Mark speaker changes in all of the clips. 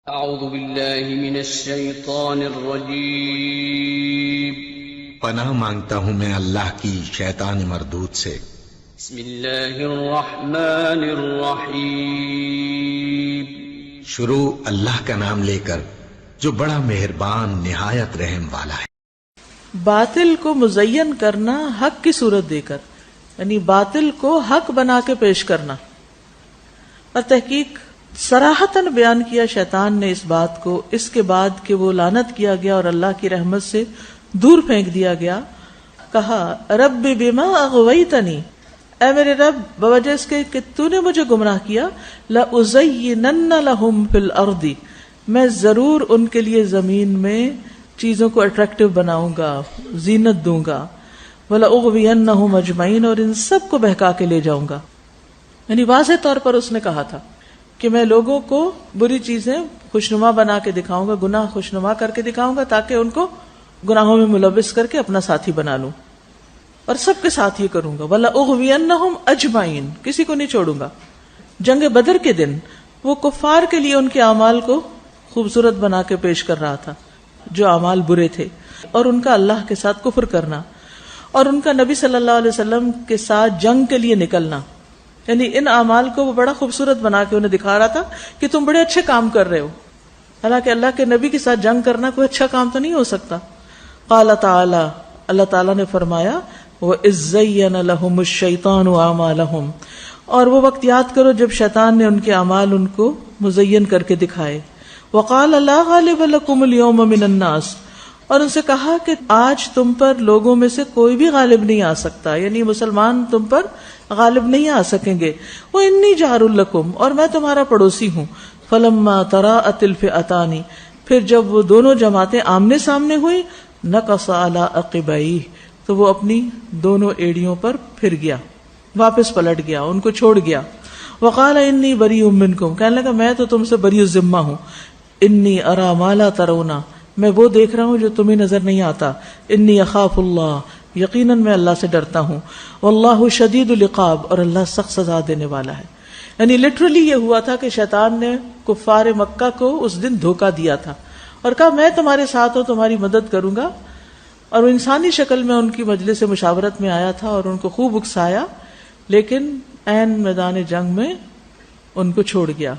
Speaker 1: اعوذ باللہ من الشیطان الرجیم
Speaker 2: پناہ مانگتا ہوں میں اللہ کی شیطان مردود سے۔
Speaker 1: بسم اللہ الرحمن الرحیم
Speaker 2: شروع اللہ کا نام لے کر جو بڑا مہربان نہایت رحم والا ہے۔
Speaker 3: باطل کو مزین کرنا حق کی صورت دے کر، یعنی باطل کو حق بنا کے پیش کرنا، اور تحقیق صراحتاً بیان کیا شیطان نے اس بات کو، اس کے بعد کہ وہ لعنت کیا گیا اور اللہ کی رحمت سے دور پھینک دیا گیا۔ کہا رب بما اغویتنی، اے میرے رب بوجہ اس کے کہ تو نے مجھے گمراہ کیا، لأزینن لہم فی الارض، میں ضرور ان کے لیے زمین میں چیزوں کو اٹریکٹیو بناؤں گا، زینت دوں گا، وَلَأُغْوِيَنَّهُمْ أَجْمَعِينَ، اور ان سب کو بہکا کے لے جاؤں گا۔ یعنی واضح طور پر اس نے کہا تھا کہ میں لوگوں کو بری چیزیں خوشنما بنا کے دکھاؤں گا، گناہ خوشنما کر کے دکھاؤں گا، تاکہ ان کو گناہوں میں ملوث کر کے اپنا ساتھی بنا لوں، اور سب کے ساتھ یہ کروں گا۔ وَلَأُغْوِيَنَّهُمْ أَجْمَعِينَ، کسی کو نہیں چھوڑوں گا۔ جنگ بدر کے دن وہ کفار کے لیے ان کے اعمال کو خوبصورت بنا کے پیش کر رہا تھا، جو اعمال برے تھے، اور ان کا اللہ کے ساتھ کفر کرنا، اور ان کا نبی صلی اللہ علیہ وسلم کے ساتھ جنگ کے لیے نکلنا، یعنی ان اعمال کو وہ بڑا خوبصورت بنا کے انہیں دکھا رہا تھا کہ تم بڑے اچھے کام کر رہے ہو، حالانکہ اللہ کے نبی کے ساتھ جنگ کرنا کوئی اچھا کام تو نہیں ہو سکتا۔ قال تعالی، اللہ تعالیٰ نے فرمایا وَإِذْ زَيَّنَ لَهُمُ الشَّيْطَانُ أَعْمَالَهُمْ، اور وہ وقت یاد کرو جب شیطان نے ان کے اعمال ان کو مزین کر کے دکھائے۔ وَقَالَ لَا غَالِبَ لَكُمُ الْيَوْمَ مِنَ النَّاسِ، اور ان سے کہا کہ آج تم پر لوگوں میں سے کوئی بھی غالب نہیں آ سکتا، یعنی مسلمان تم پر غالب نہیں آ سکیں گے۔ وَإِنِّي جَارٌ لَكُمْ، اور میں تمہارا پڑوسی ہوں۔ فَلَمَّا تَرَاءَتِ الْفِئَتَانِ، پھر جب وہ دونوں جماعتیں آمنے سامنے ہوئی، نَكَصَ عَلَىٰ عَقِبَيْهِ، تو وہ اپنی دونوں ایڑیوں پر پھر گیا، واپس پلٹ گیا، ان کو چھوڑ گیا۔ وَقَالَ إِنِّي بَرِيءٌ مِّنكُمْ، کہنے لگا میں تو تم سے بری الذمہ ہوں۔ إِنِّي أَرَىٰ مَا لَا تَرَوْنَ، میں وہ دیکھ رہا ہوں جو تمہیں نظر نہیں آتا۔ إِنِّي أَخَافُ اللَّهَ، یقیناً میں اللہ سے ڈرتا ہوں۔ واللہ شدید العقاب، اور اللہ سخت سزا دینے والا ہے۔ یعنی لٹرلی یہ ہوا تھا کہ شیطان نے کفار مکہ کو اس دن دھوکہ دیا تھا اور کہا میں تمہارے ساتھ ہوں، تمہاری مدد کروں گا، اور وہ انسانی شکل میں ان کی مجلس مشاورت میں آیا تھا اور ان کو خوب اکسایا، لیکن عین میدان جنگ میں ان کو چھوڑ گیا۔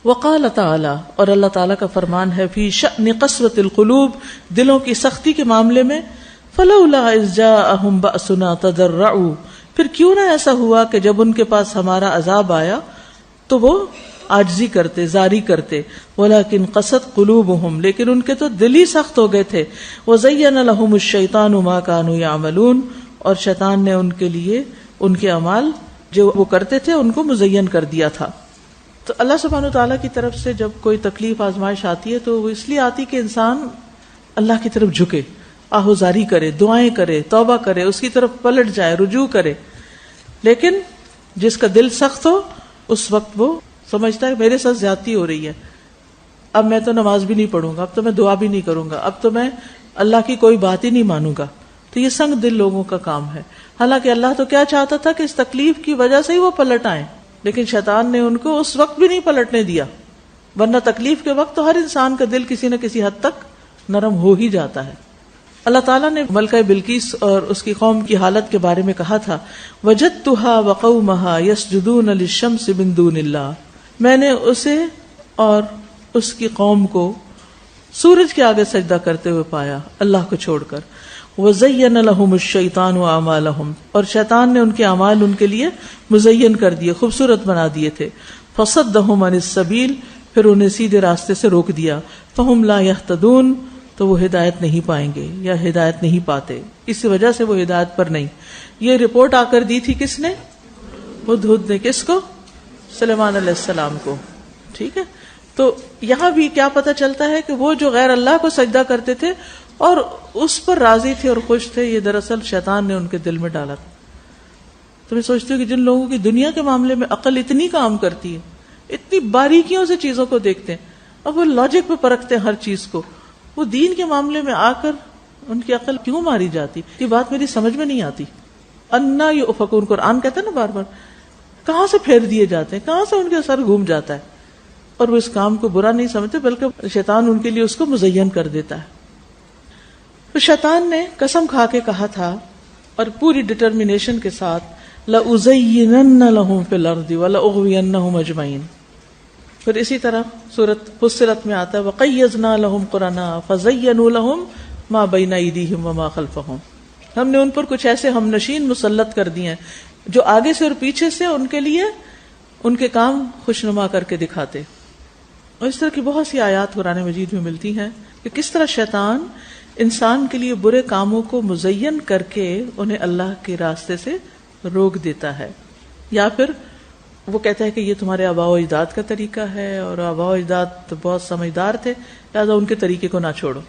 Speaker 3: وقال تعالی، اور اللہ تعالیٰ کا فرمان ہے فی شأن قسوۃ القلوب، دلوں کی سختی کے معاملے میں، فلولا اذ جاءہم بأسنا تضرعوا، پھر کیوں نہ ایسا ہوا کہ جب ان کے پاس ہمارا عذاب آیا تو وہ عاجزی کرتے، زاری کرتے۔ ولیکن قست قلوبہم، لیکن ان کے تو دل ہی سخت ہو گئے تھے۔ وزین لہم الشیطان ما کانوا یعملون، اور شیطان نے ان کے لیے ان کے اعمال جو وہ کرتے تھے ان کو مزین کر دیا تھا۔ تو اللہ سبحانہ وتعالیٰ کی طرف سے جب کوئی تکلیف آزمائش آتی ہے تو وہ اس لیے آتی کہ انسان اللہ کی طرف جھکے، آہوزاری کرے، دعائیں کرے، توبہ کرے، اس کی طرف پلٹ جائے، رجوع کرے۔ لیکن جس کا دل سخت ہو اس وقت وہ سمجھتا ہے میرے ساتھ زیادتی ہو رہی ہے، اب میں تو نماز بھی نہیں پڑھوں گا، اب تو میں دعا بھی نہیں کروں گا، اب تو میں اللہ کی کوئی بات ہی نہیں مانوں گا۔ تو یہ سنگ دل لوگوں کا کام ہے، حالانکہ اللہ تو کیا چاہتا تھا کہ اس تکلیف کی وجہ سے ہی وہ پلٹ آئیں، لیکن شیطان نے ان کو اس وقت بھی نہیں پلٹنے دیا، ورنہ تکلیف کے وقت تو ہر انسان کا دل کسی نہ کسی حد تک نرم ہو ہی جاتا ہے۔ اللہ تعالیٰ نے ملکہ بلقیس اور اس کی قوم کی حالت کے بارے میں کہا تھا وَجَدْتُهَا وَقَوْمَهَا يَسْجُدُونَ لِلشَّمْسِ مِن دُونِ اللَّهِ، میں نے اسے اور اس کی قوم کو سورج کے آگے سجدہ کرتے ہوئے پایا اللہ کو چھوڑ کر۔ وَزَيَّنَ لَهُمُ الشَّيْطَانُ أَعْمَالَهُمْ، اور شیطان نے ان کے اعمال ان کے لیے مزین کر دیے، خوبصورت بنا دیے تھے۔ فَصَدَّهُمْ عَنِ السَّبِيلِ، پھر انہیں سیدھے راستے سے روک دیا۔ فَهُمْ لَا يَهْتَدُونَ، تو وہ ہدایت نہیں پائیں گے یا ہدایت نہیں پاتے، اسی وجہ سے وہ ہدایت پر نہیں۔ یہ رپورٹ آ کر دی تھی کس نے؟ ہدہد نے۔ کس کو؟ سلیمان علیہ السلام کو۔ ٹھیک ہے، تو یہاں بھی کیا پتہ چلتا ہے کہ وہ جو غیر اللہ کو سجدہ کرتے تھے اور اس پر راضی تھے اور خوش تھے، یہ دراصل شیطان نے ان کے دل میں ڈالا تھا۔ تو میں سوچتی ہوں کہ جن لوگوں کی دنیا کے معاملے میں عقل اتنی کام کرتی ہے، اتنی باریکیوں سے چیزوں کو دیکھتے ہیں، اب وہ لاجک پہ پرکھتے ہیں ہر چیز کو، وہ دین کے معاملے میں آ کر ان کی عقل کیوں ماری جاتی؟ یہ بات میری سمجھ میں نہیں آتی۔ انا یؤفکون، قرآن کہتا ہے نا بار بار، کہاں سے پھیر دیے جاتے ہیں، کہاں سے ان کے سر گھوم جاتا ہے۔ اور وہ اس کام کو برا نہیں سمجھتے بلکہ شیطان ان کے لیے اس کو مزین کر دیتا ہے. تو شیطان نے قسم کھا کے کہا تھا اور پوری ڈٹرمنیشن کے ساتھ لَأُزَيِّنَنَّ لَهُمْ فِي الْأَرْضِ وَلَأُغْوِيَنَّهُمْ أَجْمَعِينَ. پھر اسی طرح سورۃ فصلت میں آتا ہے وَقَيَّضْنَا لَهُمْ قُرَنَاءَ فَزَيَّنُوا لَهُمْ مَا بَيْنَ أَيْدِيهِمْ وَمَا خَلْفَهُمْ. ہم نے ان پر کچھ ایسے ہم نشین مسلط کر دیے ہیں جو آگے سے اور پیچھے سے ان کے لیے ان کے کام خوشنما کر کے دکھاتے. اور اس طرح کی بہت سی آیات قرآن مجید میں ملتی ہیں کہ کس طرح شیطان انسان کے لیے برے کاموں کو مزین کر کے انہیں اللہ کے راستے سے روک دیتا ہے. یا پھر وہ کہتا ہے کہ یہ تمہارے آباء و اجداد کا طریقہ ہے اور آباء و اجداد بہت سمجھدار تھے لہٰذا ان کے طریقے کو نہ چھوڑو.